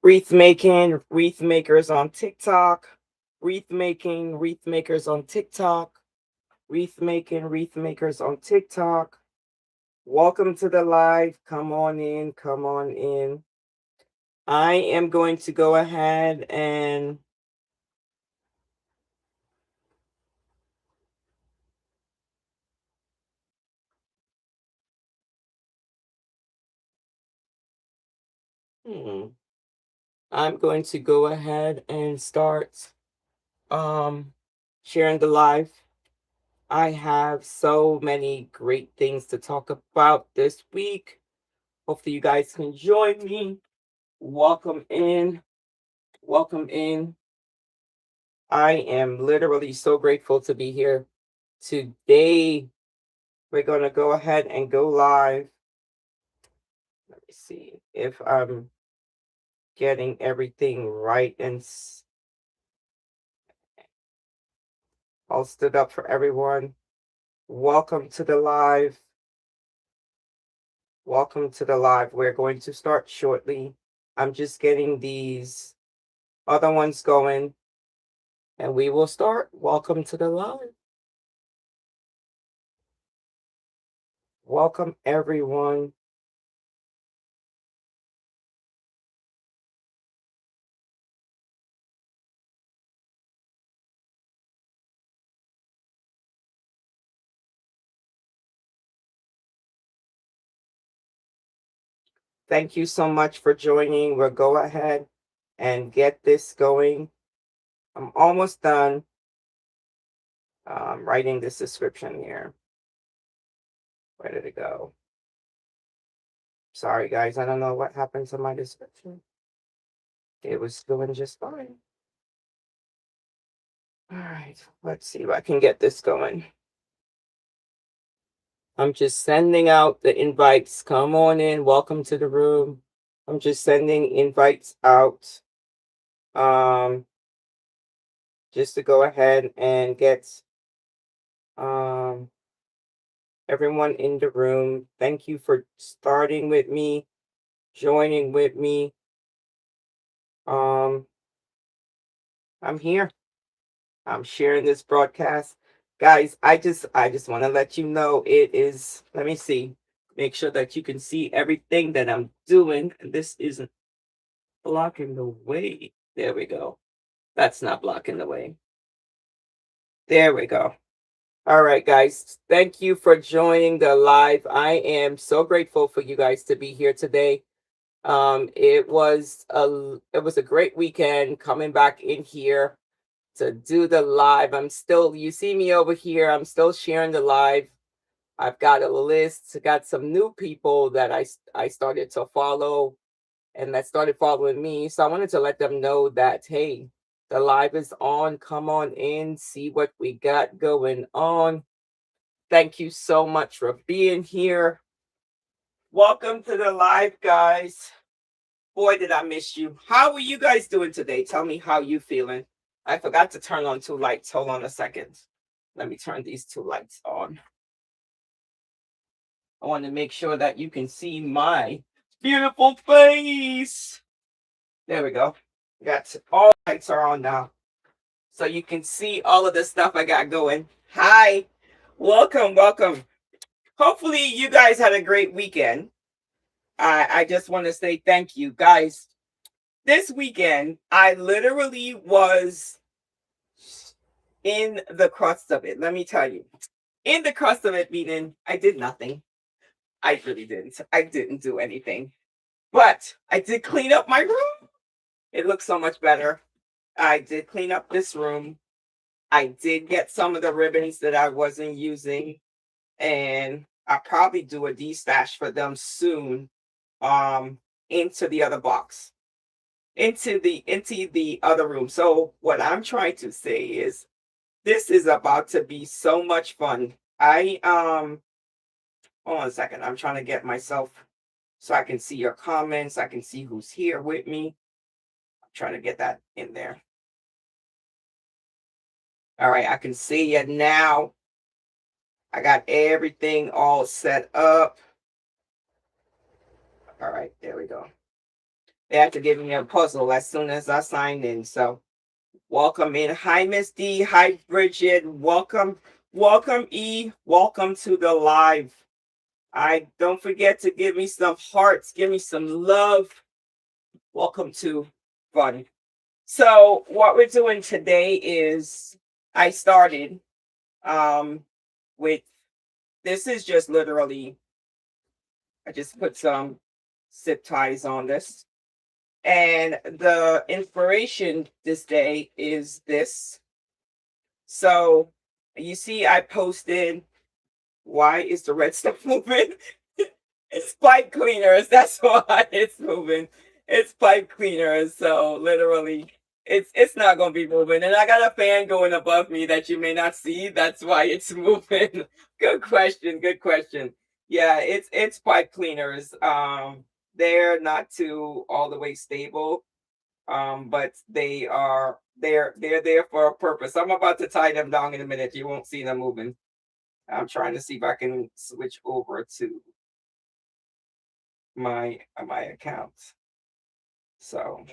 wreath makers on TikTok, wreath makers on TikTok, wreath makers on TikTok. Welcome to the live. Come on in, come on in. I am going to go ahead and hmm, I'm going to go ahead and start um sharing the live. I have so many great things to talk about this week. Hopefully you guys can join me. Welcome in. Welcome in. I am literally so grateful to be here today. We're going to go ahead and go live. Let me see if I'm getting everything right and all stood up for everyone. Welcome to the live. Welcome to the live. We're going to start shortly. I'm just getting these other ones going and we will start. Welcome to the live. Welcome everyone. Thank you so much for joining. We'll go ahead and get this going. I'm almost done writing this description here. Where did it go? Sorry, guys. I don't know what happened to my description. It was doing just fine. All right. Let's see if I can get this going. I'm just sending out the invites. Come on in. Welcome to the room. I'm just sending invites out just to go ahead and get um, everyone in the room. Thank you for starting with me, joining with me. Um, I'm here. I'm sharing this broadcast. Guys, I just want to let you know it is, let me see. Make sure that you can see everything that I'm doing. And this isn't blocking the way. There we go. That's not blocking the way. There we go. All right, guys. Thank you for joining the live. I am so grateful for you guys to be here today. It was a great weekend coming back in here to do the live. You see me over here. I'm still sharing the live. I've got a list. I got some new people that I started to follow and that started following me. So I wanted to let them know that, hey, the live is on. Come on in, see what we got going on. Thank you so much for being here. Welcome to the live, guys. Boy, did I miss you. How are you guys doing today? Tell me how you feeling. I forgot to turn on two lights. Hold on a second. Let me turn these two lights on. I want to make sure that you can see my beautiful face. There we go. Got all lights are on now. So you can see all of the stuff I got going. Hi. Welcome, welcome. Hopefully you guys had a great weekend. I just want to say thank you, guys. This weekend, I literally was in the crust of it. Let me tell you. In the crust of it, meaning I did nothing. I really didn't. I didn't do anything. But I did clean up my room. It looks so much better. I did clean up this room. I did get some of the ribbons that I wasn't using. And I'll probably do a destash for them soon. Into the other box. Into the other room. So what I'm trying to say is this is about to be so much fun. I hold on a second. I'm trying to get myself so I can see your comments. I can see who's here with me. I'm trying to get that in there. All right, I can see it now. I got everything all set up. All right, there we go. They had to give me a puzzle as soon as I signed in. So welcome in. Hi, Miss D. Hi, Bridget. Welcome. Welcome, E. Welcome to the live. I don't forget to give me some hearts, give me some love. Welcome to fun. So what we're doing today is I started with this is just literally I just put some zip ties on this. And the inspiration this day is this. So you see I posted why is the red stuff moving? It's pipe cleaners. That's why it's moving. It's pipe cleaners. So literally, it's not gonna be moving. And I got a fan going above me that you may not see. That's why it's moving. Good question. Good question. Yeah, it's pipe cleaners. They're not too all the way stable. But they're there for a purpose. I'm about to tie them down in a minute. You won't see them moving. I'm trying to see if I can switch over to my account. So,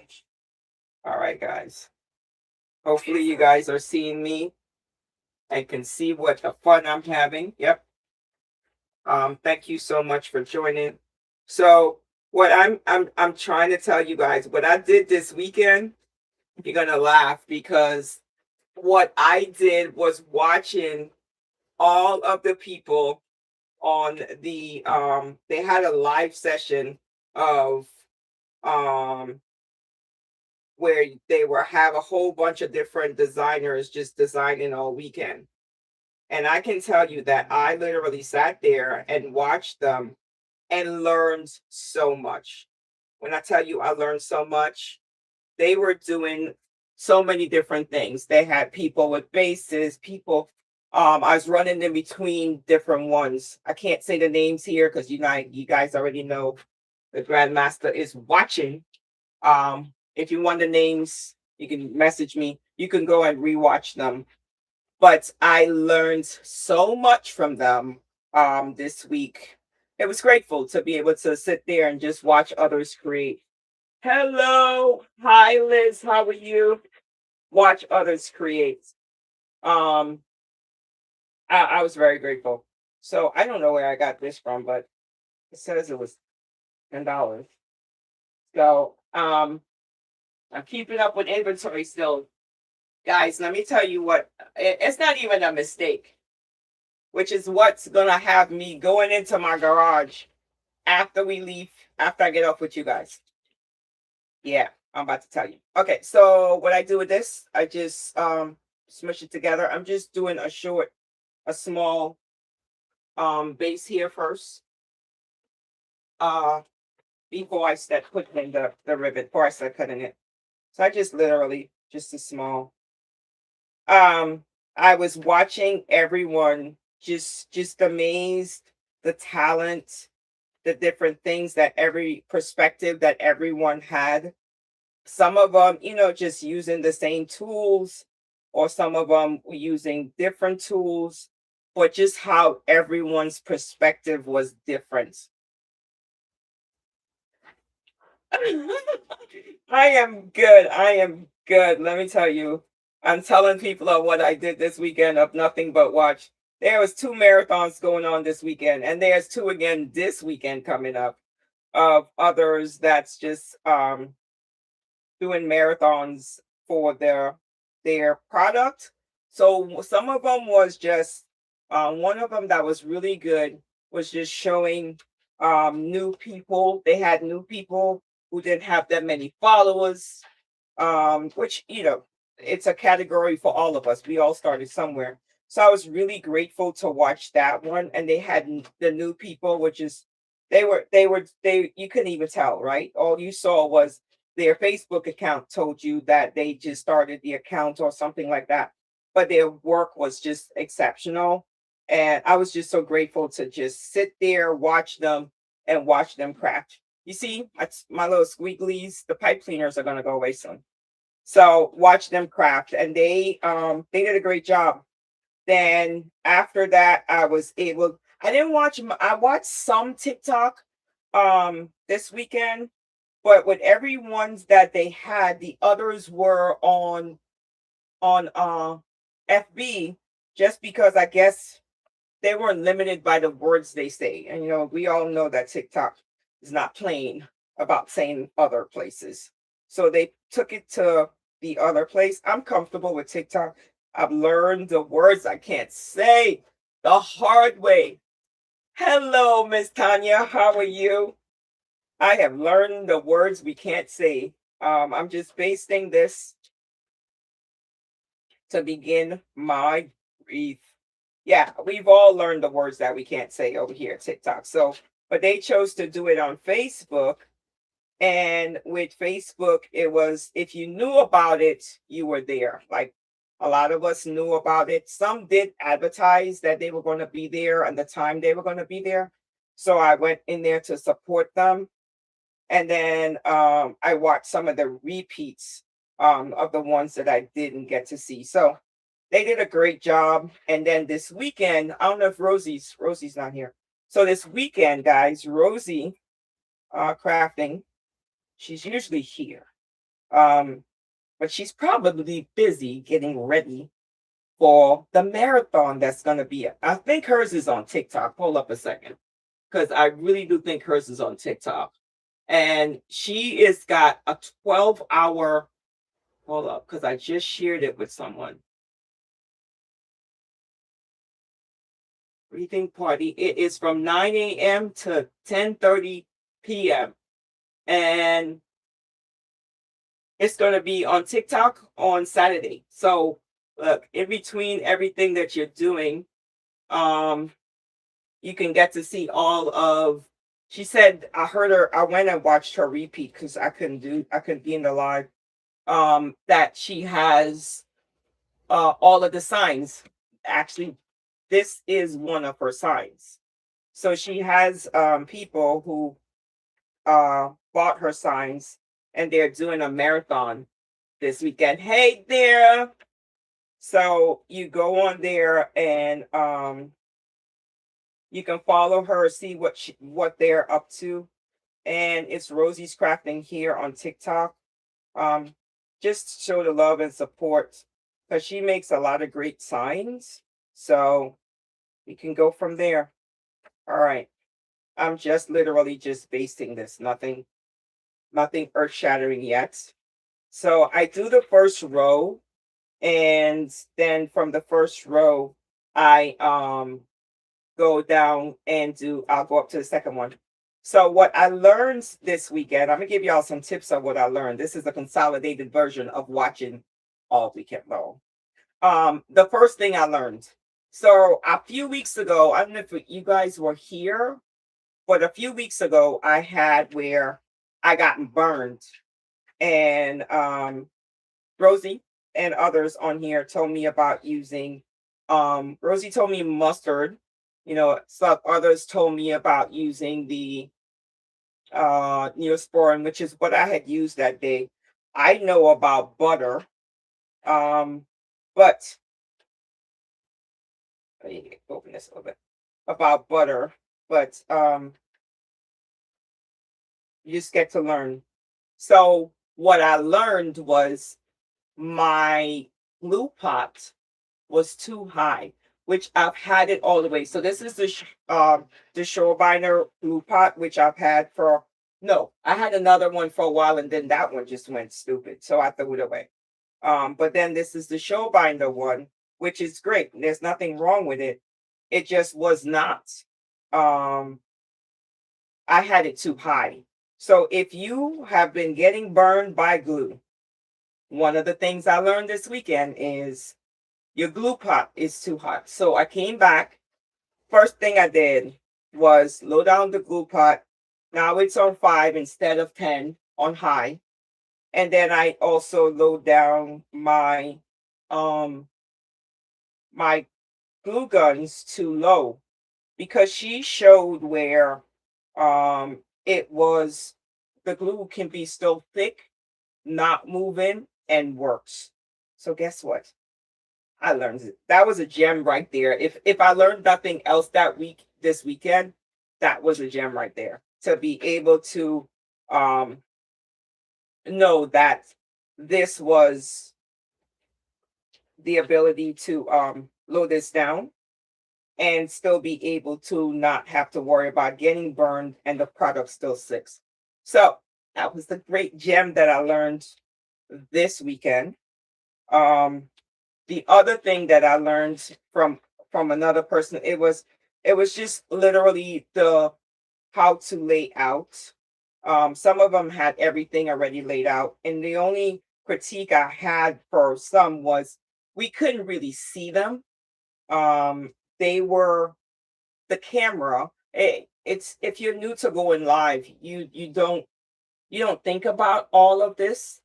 all right, guys. Hopefully, you guys are seeing me and can see what the fun I'm having. Yep. Thank you so much for joining. So, what I'm trying to tell you guys, what I did this weekend, you're gonna laugh because what I did was watching all of the people on the they had a live session of um where they were have a whole bunch of different designers just designing all weekend. And I can tell you that I literally sat there and watched them and learned so much. When I tell you I learned so much, they were doing so many different things. They had people with bases, people I was running in between different ones. I can't say the names here because you guys already know the Grandmaster is watching. If you want the names, you can message me. You can go and rewatch them. But I learned so much from them this week. It was grateful to be able to sit there and just watch others create. Hello. Hi, Liz. How are you? Watch others create. Um, I was very grateful. So I don't know where I got this from, but it says it was $10. So I'm keeping up with inventory still. Guys, let me tell you what, it's not even a mistake, which is what's gonna have me going into my garage after we leave, after I get off with you guys. Yeah, I'm about to tell you. Okay, so what I do with this, I just smush it together. I'm just doing a small base here first. Uh before I start putting in the rivet, before I start cutting it. So I just literally just a small I was watching everyone just amazed the talent, the different things that every perspective that everyone had. Some of them, just using the same tools, or some of them were using different tools, but just how everyone's perspective was different. I am good. I am good. Let me tell you. I'm telling people of what I did this weekend of nothing but watch. There was 2 marathons going on this weekend, and there's 2 again this weekend coming up of others that's just doing marathons for their product. So some of them was just one of them that was really good was just showing new people. They had new people who didn't have that many followers, which it's a category for all of us. We all started somewhere. So I was really grateful to watch that one. And they had the new people, which is they you couldn't even tell, right? All you saw was their Facebook account told you that they just started the account or something like that. But their work was just exceptional. And I was just so grateful to just sit there, watch them, and watch them craft. You see, my little squigglies, the pipe cleaners are gonna go away soon. So watch them craft, and they did a great job. Then after that, I was able. I didn't watch. I watched some TikTok this weekend, But with every ones that they had, the others were on FB, just because I guess they weren't limited by the words they say. And we all know that TikTok is not playing about saying other places. So they took it to the other place. I'm comfortable with TikTok. I've learned the words I can't say the hard way. Hello, Miss Tanya. How are you? I have learned the words we can't say. I'm just pasting this to begin my wreath. Yeah, we've all learned the words that we can't say over here at TikTok. So, but they chose to do it on Facebook. And with Facebook, it was if you knew about it, you were there. Like a lot of us knew about it. Some did advertise that they were going to be there and the time they were going to be there. So I went in there to support them. And then I watched some of the repeats of the ones that I didn't get to see. So they did a great job. And then this weekend, I don't know if Rosie's not here. So this weekend, guys, Rosie crafting, she's usually here. But she's probably busy getting ready for the marathon that's going to be. I think hers is on TikTok. Hold up a second. Because I really do think hers is on TikTok. And she is got a 12-hour, hold up, because I just shared it with someone. Breathing party. It is from 9 a.m. to 10:30 p.m. And it's going to be on TikTok on Saturday. So look, in between everything that you're doing, you can get to see all of. She said, I heard her. I went and watched her repeat because I couldn't be in the live. That she has all of the signs. Actually, this is one of her signs. So she has people who bought her signs, and they're doing a marathon this weekend. Hey there. So you go on there and you can follow her, see what they're up to. And it's Rosie's Crafting here on TikTok. Just show the love and support because she makes a lot of great signs. So we can go from there. All right. I'm just literally just basting this. Nothing earth shattering yet. So I do the first row, and then from the first row, I go down and I'll go up to the second one. So what I learned this weekend, I'm gonna give y'all some tips of what I learned. This is a consolidated version of watching all weekend long. The first thing I learned. So a few weeks ago, I don't know if you guys were here, but a few weeks ago I had where I got burned, and Rosie and others on here told me about using. Rosie told me mustard. Some others told me about using the Neosporin, which is what I had used that day. I know about butter, but let me open this a little bit about butter, but you just get to learn. So what I learned was my glue pot was too high, which I've had it all the way. So this is the Shorebiner glue pot, which I've had for no, I had another one for a while, and then that one just went stupid, so I threw it away. But then this is the Shorebinder one, which is great. There's nothing wrong with it. It just was not. Um, I had it too high. So if you have been getting burned by glue, one of the things I learned this weekend is your glue pot is too hot. So I came back. First thing I did was low down the glue pot. Now it's on 5 instead of 10 on high. And then I also load down my my glue guns to low, because she showed where it was the glue can be still thick, not moving, and works. So guess what? I learned it. That was a gem right there. If I learned nothing else this weekend, that was a gem right there. To be able to know that this was the ability to load this down and still be able to not have to worry about getting burned and the product still sticks. So that was the great gem that I learned this weekend. Um, the other thing that I learned from another person, it was just literally the how to lay out. Some of them had everything already laid out, and the only critique I had for some was we couldn't really see them. They were the camera. It's if you're new to going live, you don't think about all of this,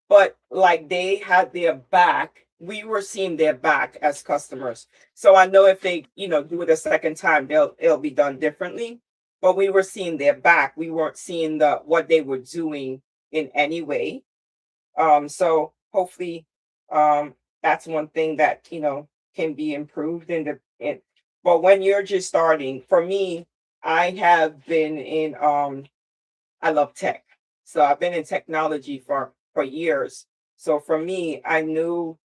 but like they had their back, we were seeing their back as customers. So I know if they, do it a second time, it'll be done differently. But we were seeing their back. We weren't seeing the what they were doing in any way. So hopefully, that's one thing that can be improved but when you're just starting, for me, I have been in I love tech. So I've been in technology for years. So for me, I knew,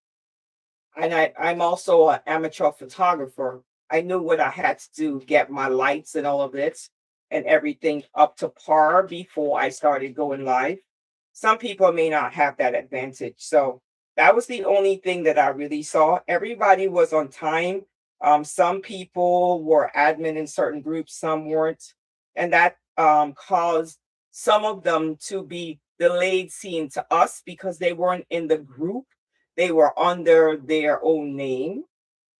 and I'm also an amateur photographer. I knew what I had to do, get my lights and all of this and everything up to par before I started going live. Some people may not have that advantage. So that was the only thing that I really saw. Everybody was on time. Some people were admin in certain groups, some weren't. And that caused some of them to be delayed seeing to us because they weren't in the group, they were under their own name.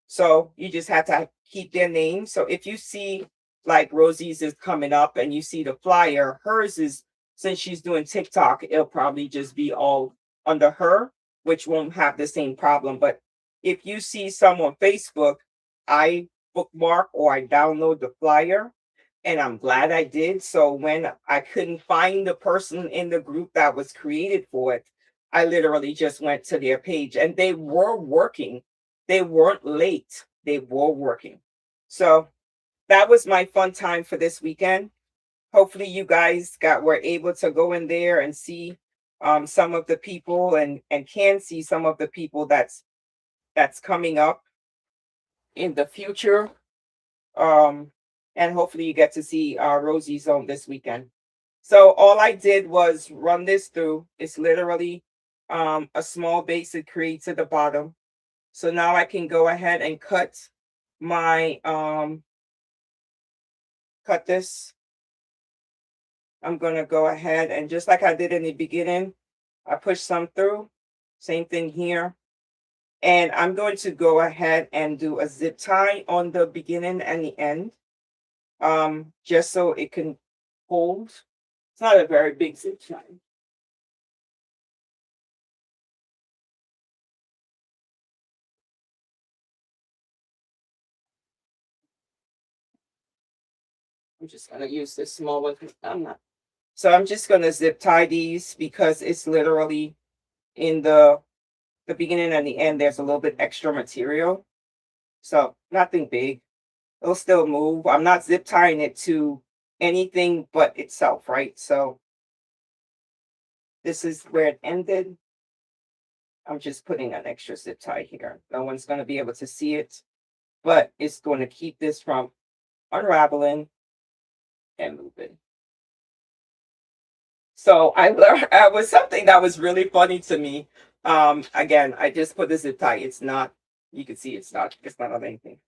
So you just have to keep their name. So if you see like Rosie's is coming up and you see the flyer, hers is, since she's doing TikTok, it'll probably just be all under her, which won't have the same problem. But if you see some on Facebook, I bookmark or I download the flyer, and I'm glad I did. So when I couldn't find the person in the group that was created for it, I literally just went to their page and they were working. They weren't late. They were working. So that was my fun time for this weekend. Hopefully you guys were able to go in there and see some of the people and can see some of the people that's coming up in the future. Um, and hopefully you get to see Rosie's Zone this weekend. So all I did was run this through. It's literally a small base it creates at the bottom. So now I can go ahead and my cut this. I'm gonna go ahead and just like I did in the beginning, I push some through. Same thing here. And I'm going to go ahead and do a zip tie on the beginning and the end. Just so it can hold. It's not a very big zip tie. I'm just gonna use this small one. I'm not. So I'm just gonna zip tie these because it's literally in the beginning and the end. There's a little bit extra material, so nothing big. It'll still move. I'm not zip tying it to anything but itself, right? So this is where it ended. I'm just putting an extra zip tie here. No one's going to be able to see it, but it's going to keep this from unraveling and moving. So I learned was something that was really funny to me. Again, I just put the zip tie. It's not, you can see it's not on anything.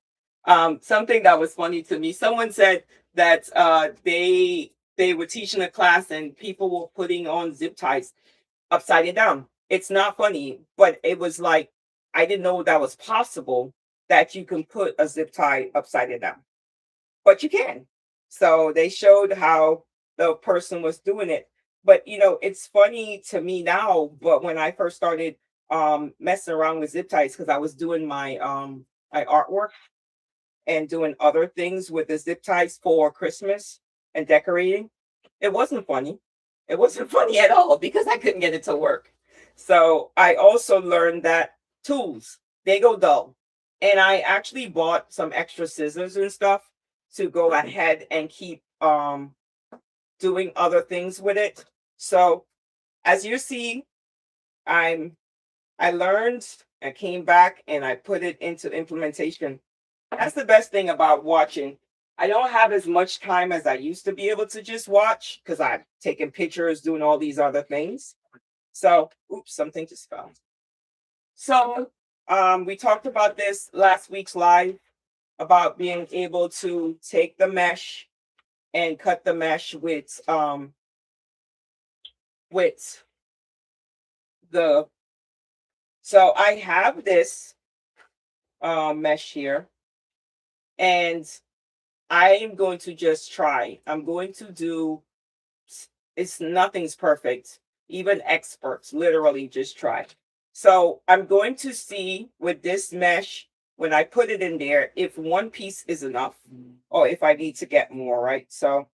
Something that was funny to me, someone said that they were teaching a class and people were putting on zip ties upside down. It's not funny, but it was like I didn't know that was possible that you can put a zip tie upside down, but you can. So they showed how the person was doing it. But it's funny to me now, but when I first started messing around with zip ties, because I was doing my artwork and doing other things with the zip ties for Christmas and decorating, it wasn't funny. It wasn't funny at all because I couldn't get it to work. So I also learned that tools, they go dull. And I actually bought some extra scissors and stuff to go ahead and keep doing other things with it. So as you see, I learned, I came back and I put it into implementation. That's the best thing about watching. I don't have as much time as I used to be able to just watch because I've taken pictures, doing all these other things. So, oops, something just fell. So, we talked about this last week's live about being able to take the mesh and cut the mesh with the. So I have this mesh here, and I am going to just try. I'm going to do. It's nothing's perfect. Even experts literally just try. So I'm going to see with this mesh when I put it in there if one piece is enough or if I need to get more, right? So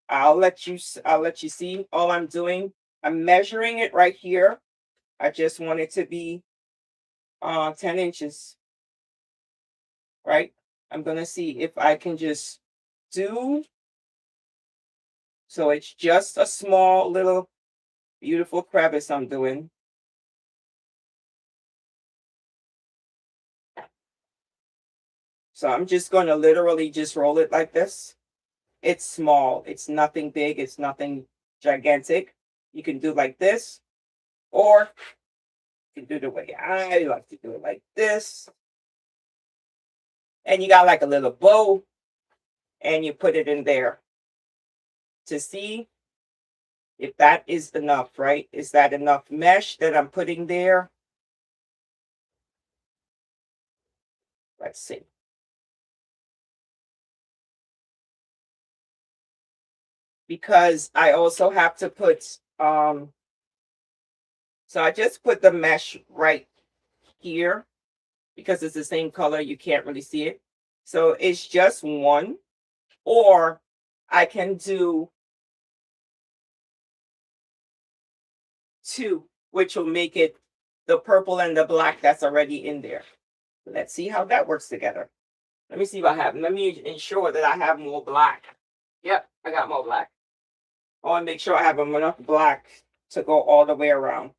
I'll let you see all I'm doing. I'm measuring it right here. I just want it to be 10 inches, right? I'm gonna see if I can just do so it's just a small little beautiful crevice I'm doing. So I'm just going to literally just roll it like this. It's small. It's nothing big. It's nothing gigantic. You can do like this, or you can do the way I like to do it like this. And you got like a little bow, and you put it in there to see if that is enough, right? Is that enough mesh that I'm putting there? Let's see. Because I also have to put, so I just put the mesh right here because it's the same color. You can't really see it. So it's just one, or I can do two, which will make it the purple and the black that's already in there. Let's see how that works together. Let me see if I have, let me ensure that I have more black. Yep, I got more black. I want to make sure I have enough black to go all the way around.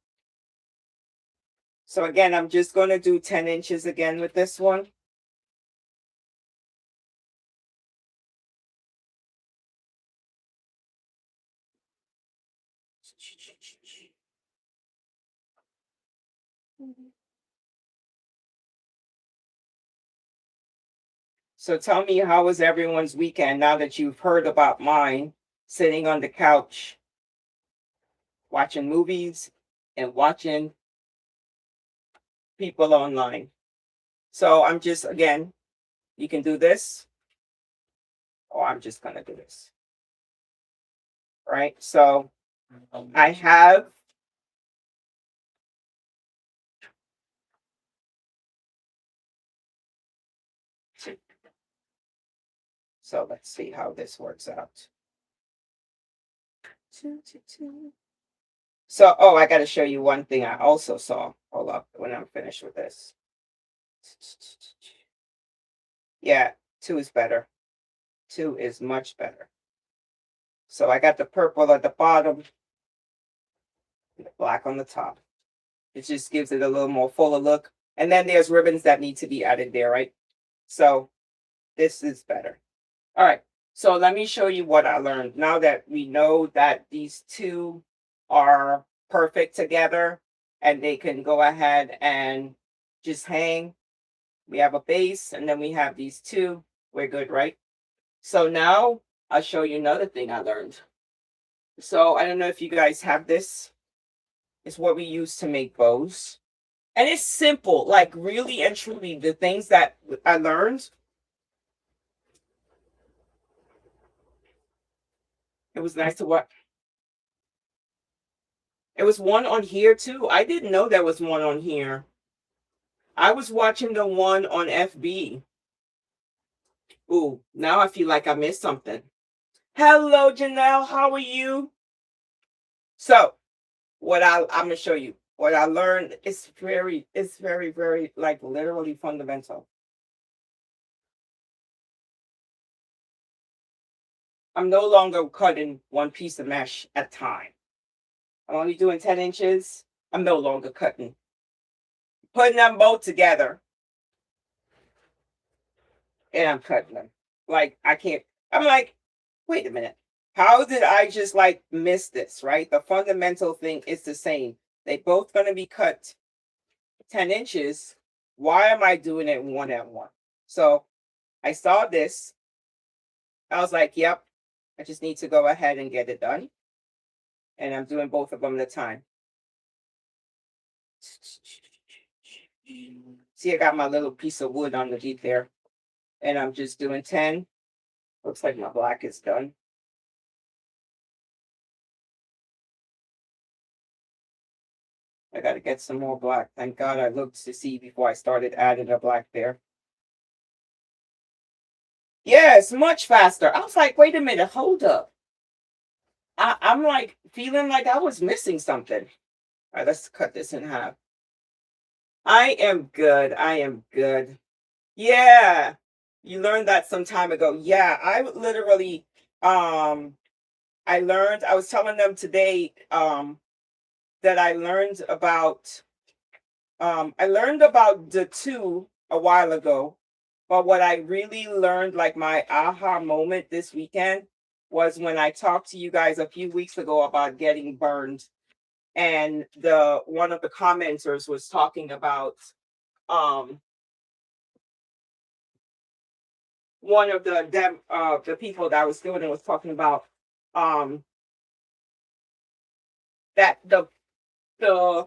So again, I'm just going to do 10 inches again with this one. So tell me, how was everyone's weekend now that you've heard about mine, sitting on the couch, watching movies and watching people online. So I'm just, again, you can do this, or I'm just going to do this. Right? So I have, so let's see how this works out. So, oh, I got to show you one thing I also saw. Hold up when I'm finished with this. Yeah, two is better. Two is much better. So I got the purple at the bottom, and the black on the top. It just gives it a little more fuller look. And then there's ribbons that need to be added there, right? So this is better. All right. So let me show you what I learned. Now that we know that these two are perfect together and they can go ahead and just hang. We have a base and then we have these two. We're good, right? So now I'll show you another thing I learned. So I don't know if you guys have this. It's what we use to make bows. And it's simple, like really and truly the things that I learned. It was nice to watch. It was one on here too. I didn't know there was one on here. I was watching the one on FB. Ooh, now I feel like I missed something. Hello, Janelle. How are you? So, I'm gonna show you what I learned. It's very like literally fundamental. I'm no longer cutting one piece of mesh at a time. I'm only doing 10 inches. I'm no longer cutting. Putting them both together. And I'm cutting them. Like, I can't. I'm like, wait a minute. How did I just like miss this, right? The fundamental thing is the same. They both going to be cut 10 inches. Why am I doing it one at one? So I saw this. I was like, yep, I just need to go ahead and get it done. And I'm doing both of them at a time. See, I got my little piece of wood underneath there. And I'm just doing 10. Looks like my black is done. I got to get some more black. Thank God I looked to see before I started adding the black there. Yeah, it's much faster. I was like, wait a minute, hold up. I'm like feeling like I was missing something. All right, let's cut this in half. I am good. I am good. Yeah. You learned that some time ago. Yeah, I literally I learned, I was telling them today that I learned about the two a while ago, but what I really learned, like my aha moment this weekend, was when I talked to you guys a few weeks ago about getting burned, and the one of the commenters was talking about um one of the people that I was doing it was talking about um that the the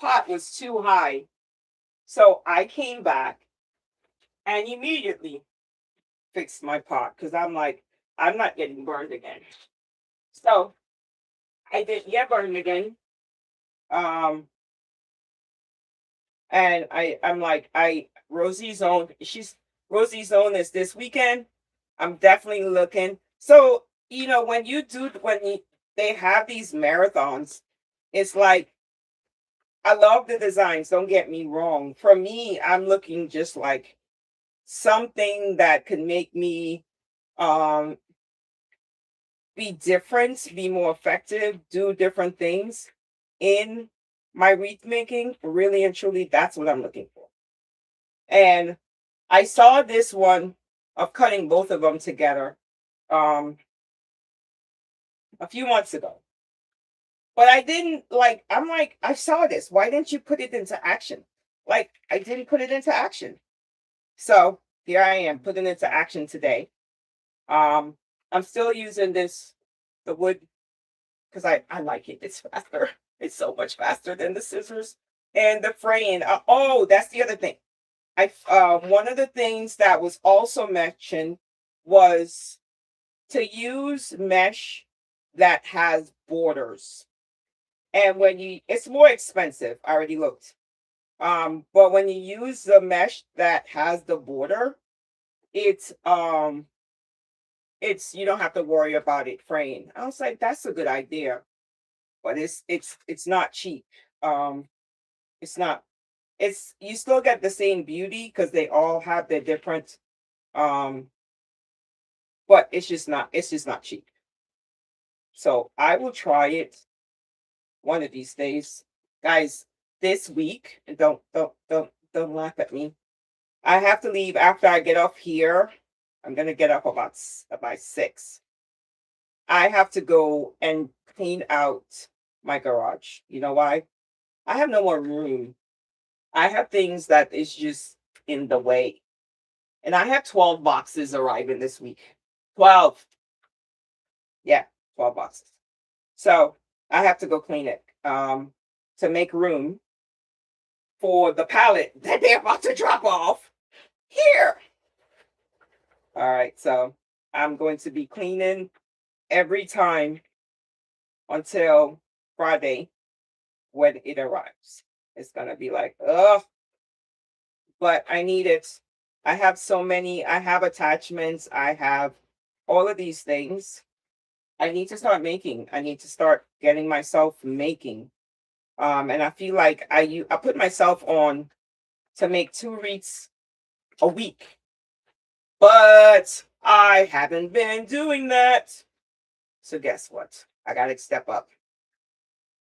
pot was too high. So I came back and immediately fixed my pot because I'm like, I'm not getting burned again. So I didn't get burned again. Um, and I'm like, Rosie's zone is this weekend. I'm definitely looking. So, when they have these marathons, it's like I love the designs, don't get me wrong. For me, I'm looking just like something that could make me um be different, be more effective, do different things in my wreath making. Really and truly, that's what I'm looking for. And I saw this one of cutting both of them together um a few months ago. But I didn't like, I'm like, I saw this. Why didn't you put it into action? Like, I didn't put it into action. So here I am putting it into action today. I'm still using the wood, because I like it. It's faster. It's so much faster than the scissors and the fraying. Oh, that's the other thing. One of the things that was also mentioned was to use mesh that has borders. And it's more expensive. I already looked. But when you use the mesh that has the border, it's you don't have to worry about it fraying. I was like, that's a good idea, but it's not cheap. Um, it's not. It's You still get the same beauty because they all have their different. Um, but it's just not. It's just not cheap. So I will try it one of these days, guys. This week, and don't laugh at me. I have to leave after I get off here. I'm gonna get up about 6. I have to go and clean out my garage. You know why? I have no more room. I have things that is just in the way. And I have 12 boxes arriving this week. 12. Yeah, 12 boxes. So I have to go clean it to make room for the pallet that they're about to drop off here. All right, so I'm going to be cleaning every time until Friday when it arrives. It's gonna be like, ugh, but I need it. I have so many, I have attachments, I have all of these things. I need to start making. I need to start getting myself making. And I feel like I put myself on to make 2 wreaths a week. But I haven't been doing that. So guess what? I gotta step up.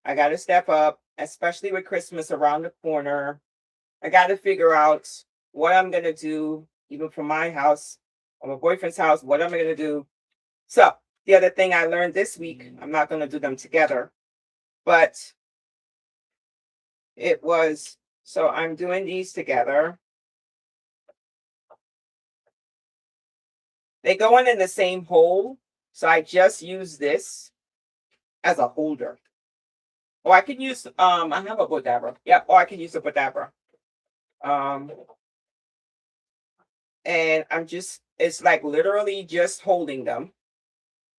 I gotta step up, especially with Christmas around the corner. I gotta figure out what I'm gonna do, even for my house, or my boyfriend's house. What am I gonna do? So the other thing I learned this week, I'm not gonna do them together, but it was, so I'm doing these together. They go in the same hole, so I just use this as a holder. Or I can use I have a Bodabra. Yep, or I can use a Bodabra. Um and I'm just, it's like literally just holding them,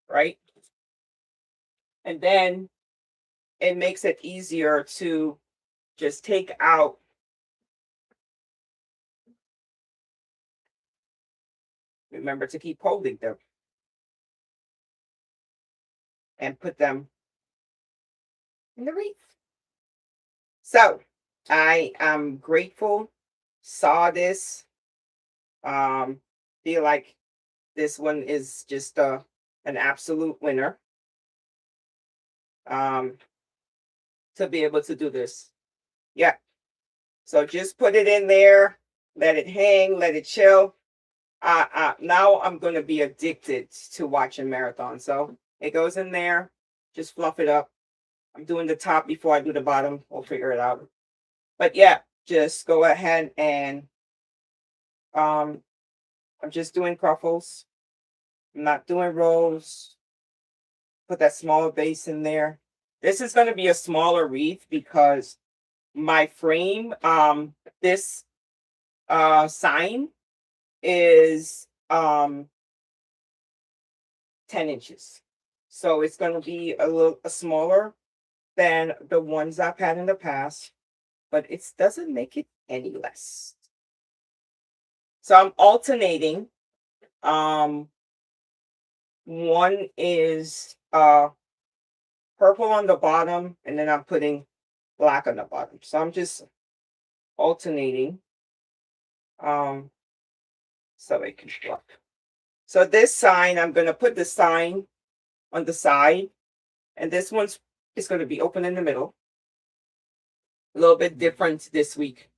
right? And then it makes it easier to just take out. Remember to keep holding them and put them in the wreath. So I am grateful, saw this, feel like this one is just an absolute winner, um, to be able to do this. Yeah. So just put it in there, let it hang, let it chill. Now I'm going to be addicted to watching marathons. So it goes in there, just fluff it up. I'm doing the top before I do the bottom. We'll figure it out. But yeah, just go ahead and I'm just doing ruffles. I'm not doing rows. Put that smaller base in there. This is going to be a smaller wreath because my frame, this sign is 10 inches. So it's going to be a little smaller than the ones I've had in the past, but it doesn't make it any less. So I'm alternating. One is purple on the bottom, and then I'm putting black on the bottom. So I'm just alternating so it can fluff. So this sign, I'm going to put the sign on the side, and this one's is going to be open in the middle. A little bit different this week.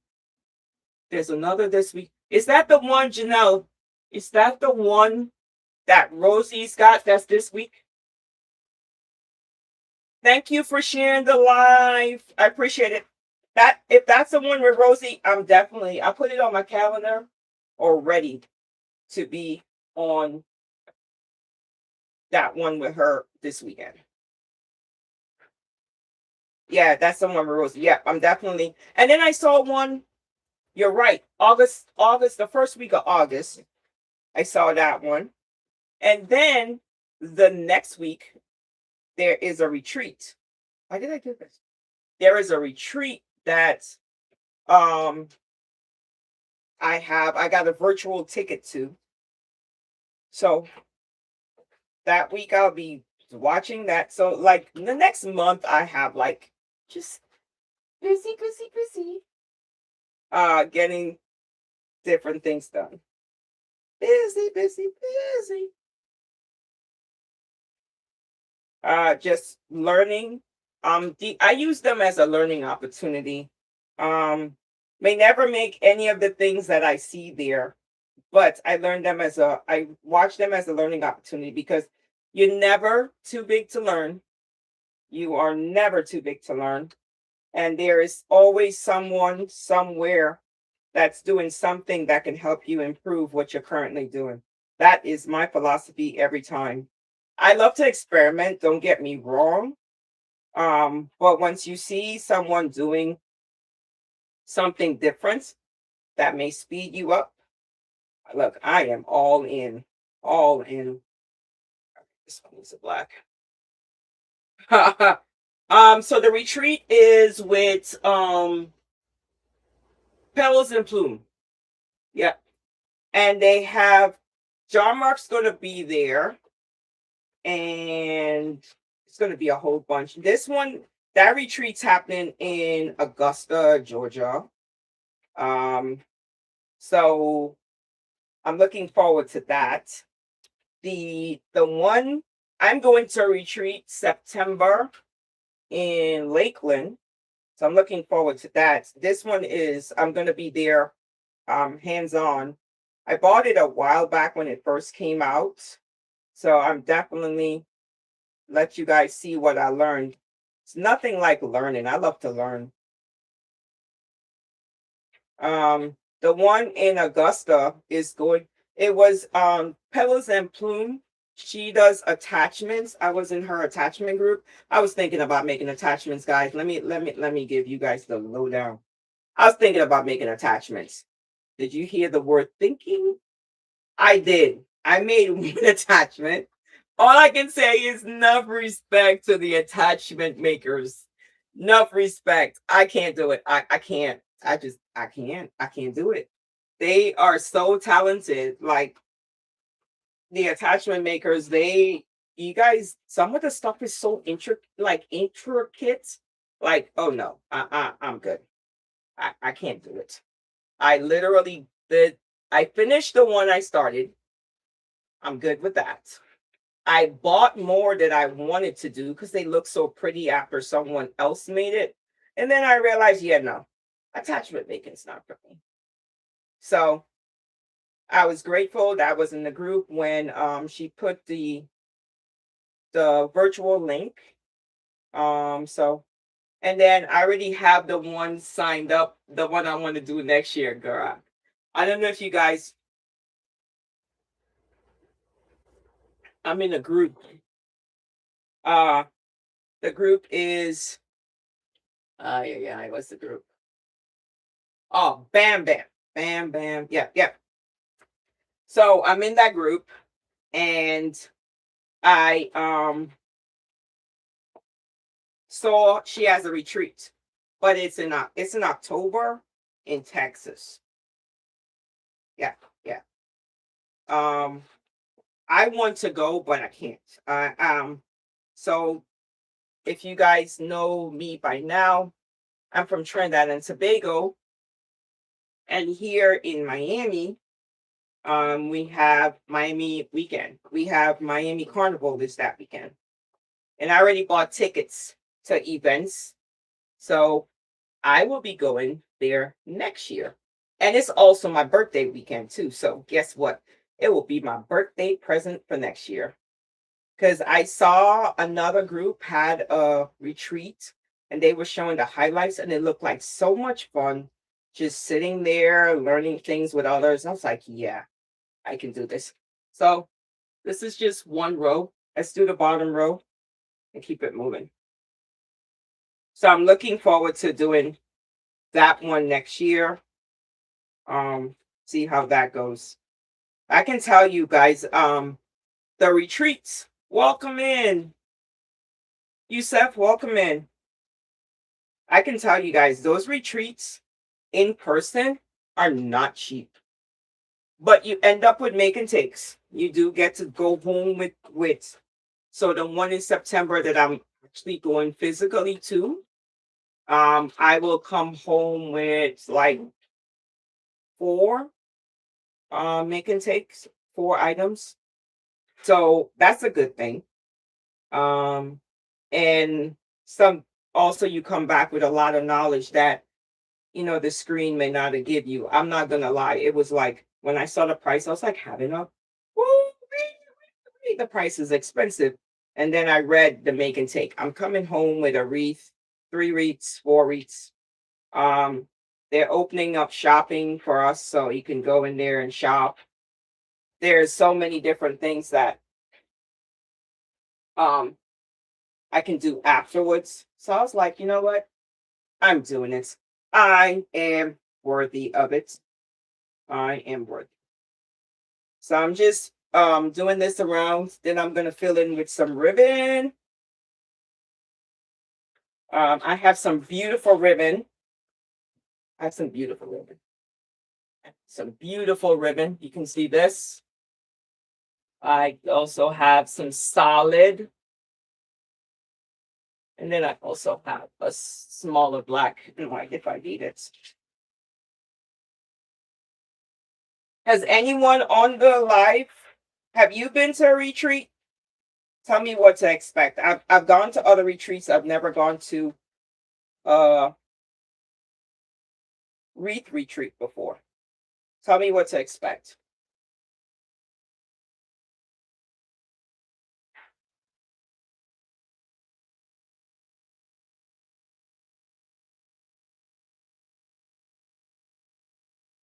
There's another this week. Is that the one, Janelle? Is that the one that Rosie's got that's this week? Thank you for sharing the live. I appreciate it. That if that's the one with Rosie, I put it on my calendar already to be on that one with her this weekend. Yeah, that's the one with Rosie. Yeah, I'm definitely. And then I saw one. You're right. August, the first week of August, I saw that one. And then the next week, there is a retreat. Why did I do this? There is a retreat that I got a virtual ticket to. So that week I'll be watching that. So like the next month I have like just busy. Getting different things done. Busy. Just learning. I use them as a learning opportunity. May never make any of the things that I see there, but I watch them as a learning opportunity because you're never too big to learn. You are never too big to learn. And there is always someone somewhere that's doing something that can help you improve what you're currently doing. That is my philosophy every time. I love to experiment, don't get me wrong. But once you see someone doing something different that may speed you up, look, I am all in. All in. This one is a black. So the retreat is with Petals and Plume. Yep. And they have John Mark's gonna be there. And it's gonna be a whole bunch. This one, that retreat's happening in Augusta, Georgia. So I'm looking forward to that. The one I'm going to a retreat September in Lakeland. So I'm looking forward to that. This one is, I'm going to be there hands-on. I bought it a while back when it first came out. So I'm definitely let you guys see what I learned. It's nothing like learning. I love to learn. The one in Augusta is good. It was Petals and Plume. She does attachments. I was in her attachment group. I was thinking about making attachments, guys. Let me give you guys the lowdown. I was thinking about making attachments. Did you hear the word thinking? I did. I made one attachment. All I can say is enough respect to the attachment makers. Enough respect. I can't do it. I can't. I can't do it. They are so talented. Like the attachment makers, you guys, some of the stuff is so intricate. Like, oh no, I'm good. I can't do it. I literally did. I finished the one I started. I'm good with that. I bought more that I wanted to do because they look so pretty after someone else made it. And then I realized, yeah, no, attachment making's not for me. So I was grateful that I was in the group when she put the virtual link. So and then I already have the one signed up, the one I want to do next year, girl. I don't know if you guys, I'm in a group. Uh the group is yeah, what's the group? Oh, Bam Bam. Bam Bam. Yeah, yeah. So I'm in that group and I saw she has a retreat, but it's in October in Texas. Yeah, yeah. Um I want to go, but I can't. So if you guys know me by now, I'm from Trinidad and Tobago, and here in Miami, we have Miami weekend. We have Miami Carnival that weekend, and I already bought tickets to events, so I will be going there next year, and it's also my birthday weekend too. So guess what? It will be my birthday present for next year. Because I saw another group had a retreat and they were showing the highlights and it looked like so much fun just sitting there learning things with others. I was like, yeah, I can do this. So this is just one row. Let's do the bottom row and keep it moving. So I'm looking forward to doing that one next year. See how that goes. I can tell you guys, the retreats, welcome in. Yusef, welcome in. I can tell you guys, those retreats in person are not cheap. But you end up with make and takes. You do get to go home with so the one in September that I'm actually going physically to, I will come home with like four make and takes, 4 items. So that's a good thing. Um and some also you come back with a lot of knowledge that the screen may not have give you. I'm not gonna lie. It was like when I saw the price, I was like, have enough. Woo, the price is expensive. And then I read the make and take. I'm coming home with a wreath, 3 wreaths, 4 wreaths. Um, they're opening up shopping for us, so you can go in there and shop. There's so many different things that um I can do afterwards. So I was like, you know what? I'm doing it. I am worthy of it. I am worthy. So I'm just doing this around. Then I'm gonna fill in with some ribbon. I have some beautiful ribbon. I have some beautiful ribbon. Some beautiful ribbon. You can see this. I also have some solid. And then I also have a smaller black and white if I need it. Has anyone on the live, have you been to a retreat? Tell me what to expect. I've gone to other retreats. I've never gone to a wreath retreat before. Tell me what to expect.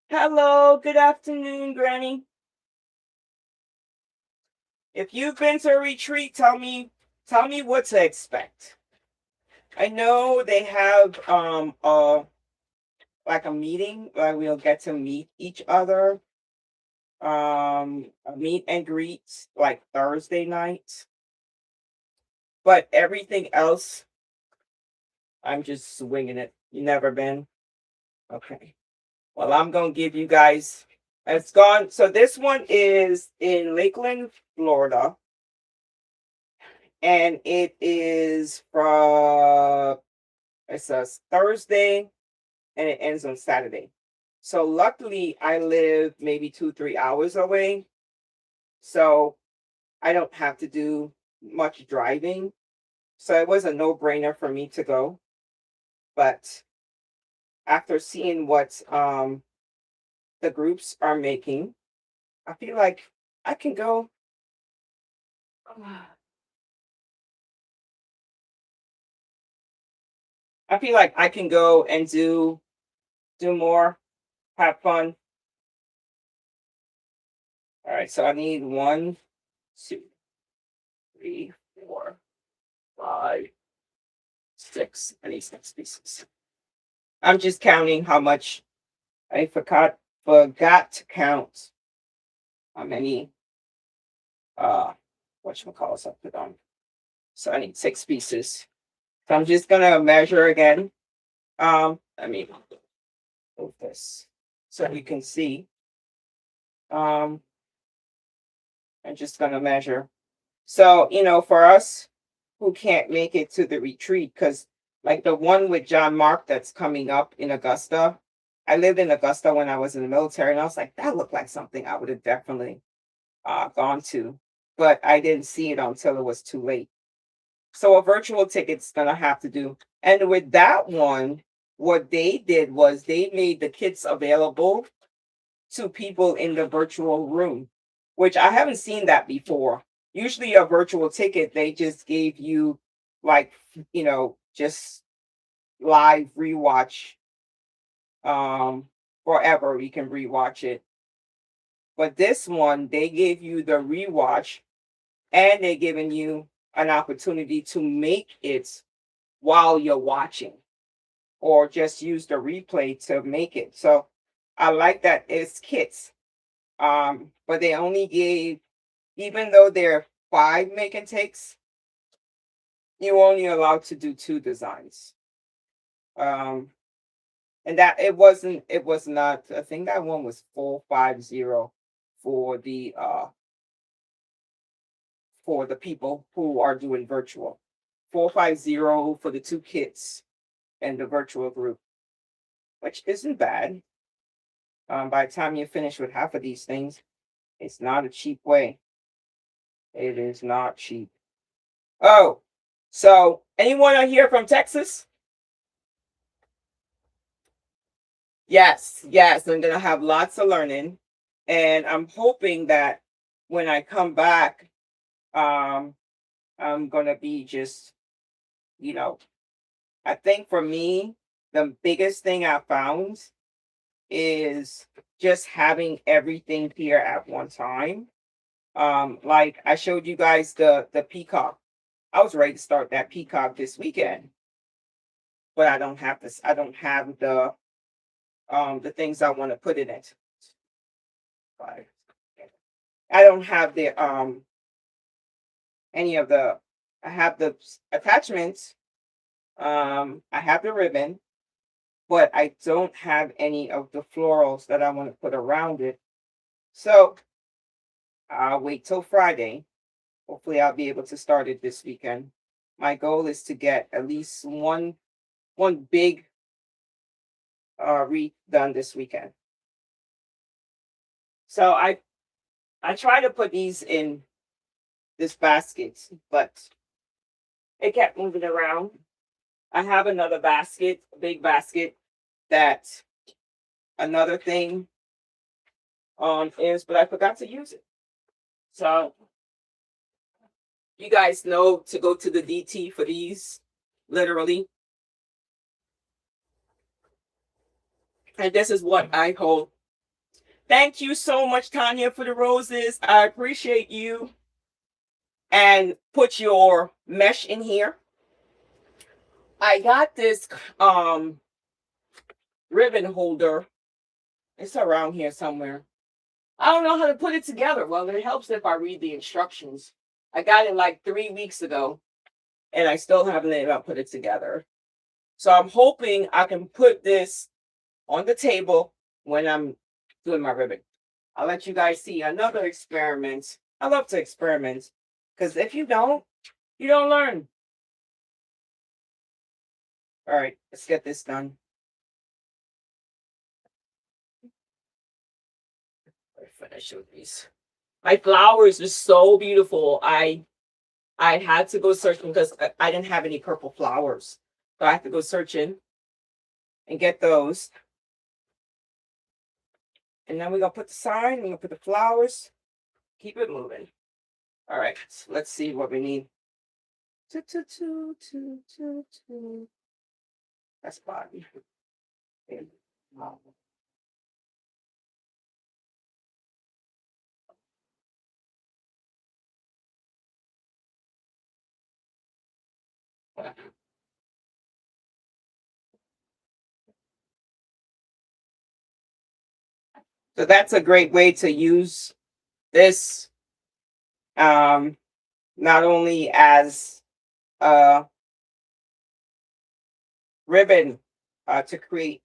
Hello, good afternoon, Granny. If you've been to a retreat, tell me what to expect. I know they have like a meeting where we'll get to meet each other. A meet and greets like Thursday nights. But everything else, I'm just swinging it. You never been? Okay. Well, I'm gonna give you guys. It's gone. So this one is in Lakeland, Florida, and it is from. It says Thursday, and it ends on Saturday. So luckily, I live maybe 2, 3 hours away, so I don't have to do much driving. So it was a no-brainer for me to go. But after seeing what the groups are making, I feel like I can go. I feel like I can go and do more, have fun. All right, so I need 1, 2, 3, 4, 5, 6. I need 6 pieces. I'm just counting how much I forgot to count how many whatchamacallit I put on. So I need 6 pieces. So I'm just gonna measure again. Let me move this so you can see. Um, I'm just gonna measure. So, for us who can't make it to the retreat, because like the one with John Mark that's coming up in Augusta, I lived in Augusta when I was in the military, and I was like, that looked like something I would have definitely gone to, but I didn't see it until it was too late. So a virtual ticket's gonna have to do. And with that one, what they did was they made the kits available to people in the virtual room, which I haven't seen that before. Usually a virtual ticket, they just gave you like, just live rewatch forever. You can rewatch it. But this one, they gave you the rewatch and they're giving you an opportunity to make it while you're watching or just use the replay to make it. So I like that it's kits. But they only gave, even though there are 5 make and takes, you only allowed to do 2 designs. And that it was not, I think that one was 450 for the people who are doing virtual. 450 for the 2 kits and the virtual group, which isn't bad. By the time you finish with half of these things, it's not a cheap way. It is not cheap. Oh, so anyone out here from Texas? Yes, yes. I'm gonna have lots of learning, and I'm hoping that when I come back, um, I'm gonna be just, you know, I think for me, the biggest thing I found is just having everything here at one time. Like I showed you guys the peacock. I was ready to start that peacock this weekend, but I don't have this. I don't have the things I want to put in it. Right. I don't have the any of the. I have the attachments. I have the ribbon, but I don't have any of the florals that I want to put around it. So I'll wait till Friday. Hopefully, I'll be able to start it this weekend. My goal is to get at least one big wreath done this weekend. So I try to put these in this basket, but it kept moving around. I have another basket, a big basket, that another thing is, but I forgot to use it. So you guys know to go to the DT for these, literally. And this is what I hold. Thank you so much, Tanya, for the roses. I appreciate you. And put your mesh in here. I got this ribbon holder. It's around here somewhere. I don't know how to put it together. Well, it helps if I read the instructions. I got it like 3 weeks ago, and I still haven't been able to put it together. So I'm hoping I can put this on the table when I'm doing my ribbon. I'll let you guys see another experiment. I love to experiment, because if you don't learn. All right, let's get this done. Finish with these. My flowers are so beautiful. I had to go searching because I didn't have any purple flowers. So I have to go searching and get those. And then we're going to put the sign, we're going to put the flowers, keep it moving. All right, so let's see what we need. That's body. So that's a great way to use this, not only as a ribbon to create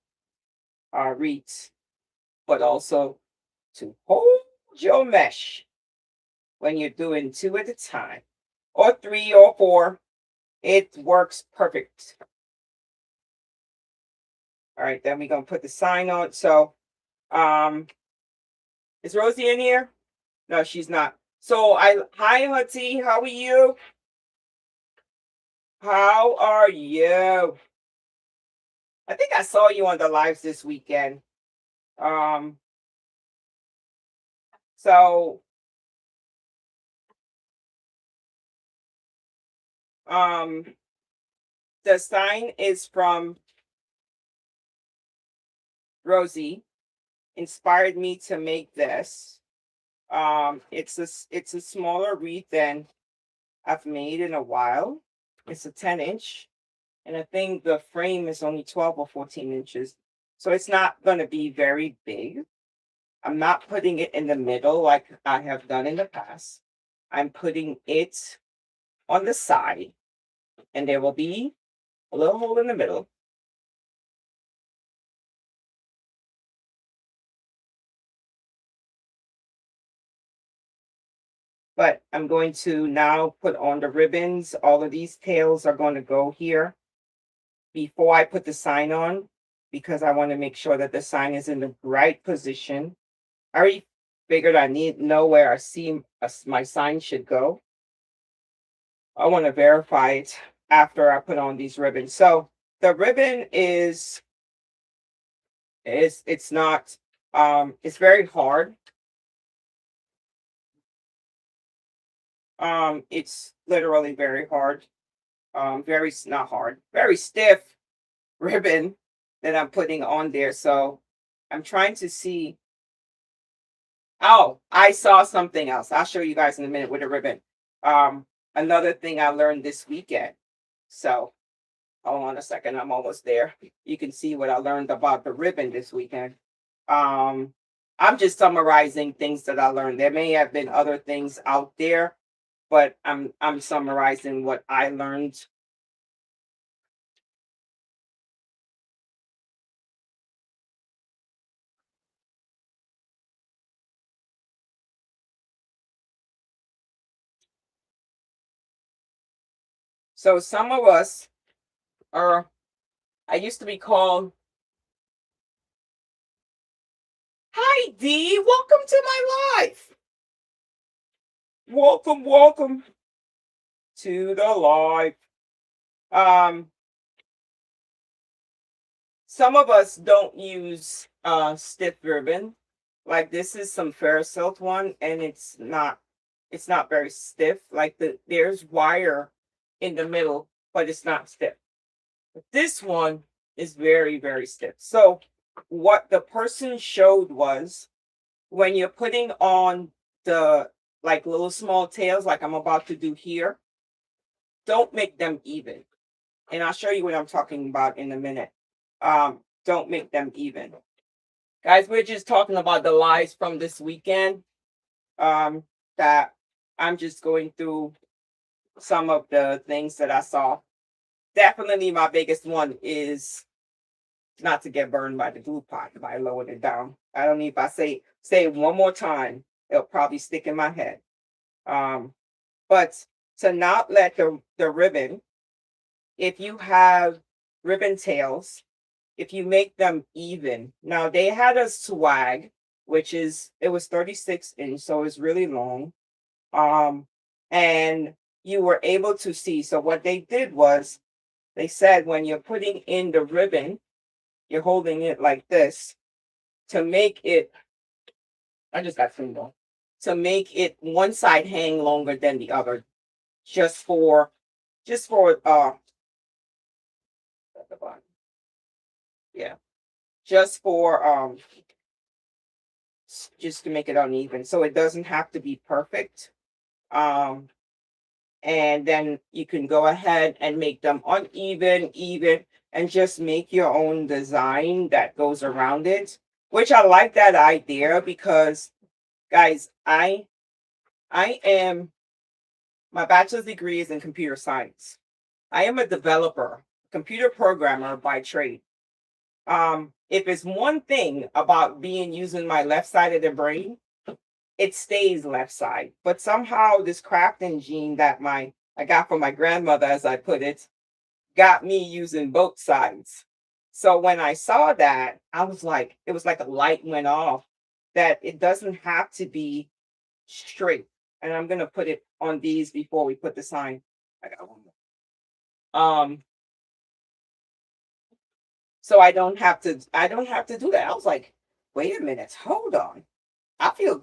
wreaths, but also to hold your mesh when you're doing 2 at a time, or 3 or 4. It works perfect. All right, then we're gonna put the sign on. So is Rosie in here? No, she's not. So hi Hutty, how are you? How are you? I think I saw you on the lives this weekend. So the sign is from Rosie. Inspired me to make this. It's a smaller wreath than I've made in a while. It's a 10-inch, and I think the frame is only 12 or 14 inches. So it's not going to be very big. I'm not putting it in the middle like I have done in the past. I'm putting it on the side, and there will be a little hole in the middle. But I'm going to now put on the ribbons. All of these tails are going to go here before I put the sign on, because I want to make sure that the sign is in the right position. I already figured I need to know where I see my sign should go. I want to verify it after I put on these ribbons. So the ribbon it's not, it's very hard. It's literally very hard. Not hard, very stiff ribbon that I'm putting on there. So I'm trying to see. Oh, I saw something else. I'll show you guys in a minute with a ribbon. Another thing I learned this weekend. So hold on a second, I'm almost there. You can see what I learned about the ribbon this weekend. I'm just summarizing things that I learned. There may have been other things out there, but I'm summarizing what I learned. So some of us are, I used to be called, hi Dee, welcome to my life. Welcome, welcome to the live. Um, some of us don't use stiff ribbon. Like this is some fair silk one, and it's not very stiff. Like there's wire in the middle, but it's not stiff. But this one is very, very stiff. So what the person showed was when you're putting on the like little small tails, like I'm about to do here, don't make them even. And I'll show you what I'm talking about in a minute. Don't make them even. Guys, we're just talking about the lies from this weekend. That I'm just going through some of the things that I saw. Definitely my biggest one is not to get burned by the glue pot if I lowered it down. I don't need if I say it one more time, it'll probably stick in my head. But to not let the ribbon, if you have ribbon tails, if you make them even. Now they had a swag, which is it was 36 inch, so it's really long. And you were able to see. So what they did was they said when you're putting in the ribbon, you're holding it like this to make it. I just got single to make it one side hang longer than the other, just for at the bottom. Yeah, just for just to make it uneven, so it doesn't have to be perfect. Um, and then you can go ahead and make them uneven, even, and just make your own design that goes around it. Which I like that idea because, guys, I am my bachelor's degree is in computer science. I am a developer, computer programmer by trade. If it's one thing about being using my left side of the brain, it stays left side. But somehow this crafting gene that I got from my grandmother, as I put it, got me using both sides. So when I saw that, I was like, it was like a light went off that it doesn't have to be straight. And I'm gonna put it on these before we put the sign. I got one more. So I don't have to do that. I was like, wait a minute, hold on. I feel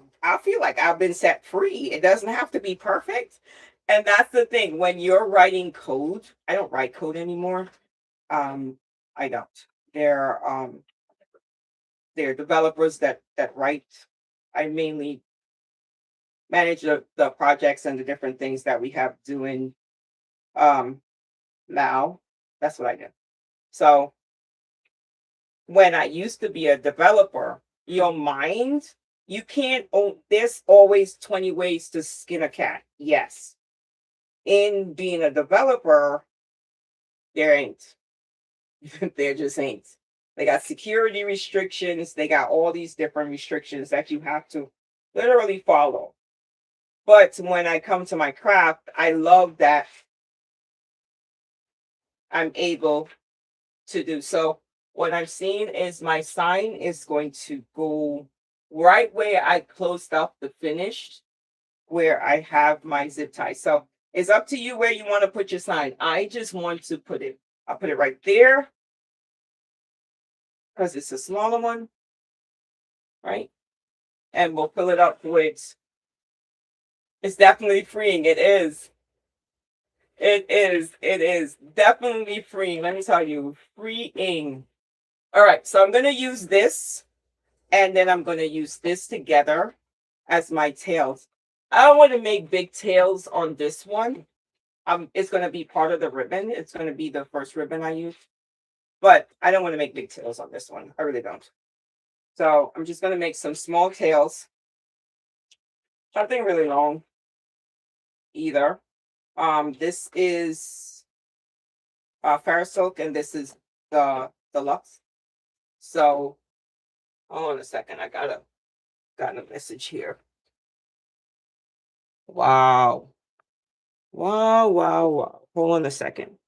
like I've been set free. It doesn't have to be perfect. And that's the thing. When you're writing code, I don't write code anymore. I don't. They're developers that write. I mainly manage the projects and the different things that we have doing now. That's what I do. So when I used to be a developer, your mind, you can't own, there's always 20 ways to skin a cat. Yes. In being a developer, there ain't. There just ain't. They got security restrictions, they got all these different restrictions that you have to literally follow. But when I come to my craft, I love that I'm able to do so. What I'm seeing is my sign is going to go right where I closed up the finished, where I have my zip tie. So it's up to you where you want to put your sign. I just want to I'll put it right there because it's a smaller one, right? And we'll fill it up with, it's definitely freeing. It is. It is definitely freeing. Let me tell you, freeing. All right, so I'm going to use this and then I'm going to use this together as my tails. I don't want to make big tails on this one. It's going to be part of the ribbon. It's going to be the first ribbon I use. But I don't want to make big tails on this one. I really don't. So I'm just going to make some small tails. Nothing really long either. This is Ferris silk and this is the deluxe. So hold on a second. I got a message here. Wow. Wow, wow, wow. Hold on a second.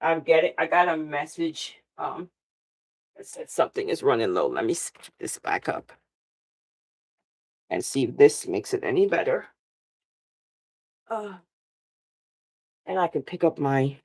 I got a message. It said something is running low. Let me skip this back up and see if this makes it any better. And I can pick up my